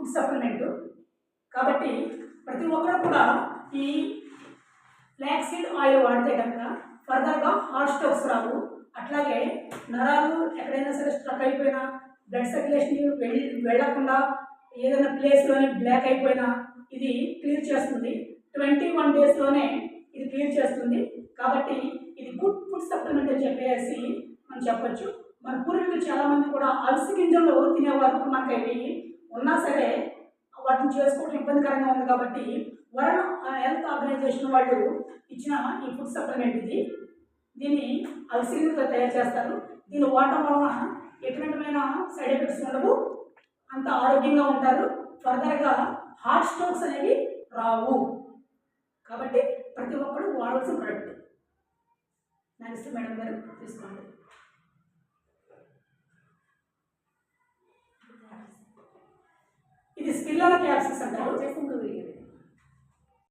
Food supplement. కాబట్టి ప్రతి ఒక్కరు కూడా ఈ ఫ్లాక్సీడ్ ఆయిల్ వాడితే కనుక ఫర్దర్గా హార్ట్ స్ట్రోక్స్ రావు. అట్లాగే నరాలు ఎక్కడైనా సరే స్ట్రక్ అయిపోయినా, బ్లడ్ సర్క్యులేషన్ వెళ్ళకుండా ఏదైనా ప్లేస్లోనే బ్లాక్ అయిపోయినా ఇది క్లియర్ చేస్తుంది. 21 డేస్లోనే ఇది క్లియర్ చేస్తుంది. కాబట్టి ఇది గుడ్ ఫుడ్ సప్లిమెంట్ అని చెప్పేసి మనం చెప్పచ్చు. మన పూర్వీకులు చాలామంది కూడా అవిసె గింజలు తినేవారు. మనకి అవి ఉన్నా సరే వాటిని చేసుకోవడం ఇబ్బందికరంగా ఉంది. కాబట్టి వరల్డ్ హెల్త్ ఆర్గనైజేషన్ వాళ్ళు ఇచ్చిన ఈ ఫుడ్ సప్లిమెంట్ ఇది. దీన్ని అవిసె గింజలతో తయారు చేస్తారు. దీన్ని వాడటం వలన ఎటువంటిమైన సైడ్ ఎఫెక్ట్స్ ఉండవు, అంత ఆరోగ్యంగా ఉంటారు. ఫర్దర్గా హార్ట్ స్ట్రోక్స్ అనేవి రావు. కాబట్టి ప్రతి ఒక్కరు వాడాల్సిన ప్రొడక్ట్. నెక్స్ట్ మేడం గారు తీసుకోండి. ఇది స్పిల్లానా క్యాప్సూల్.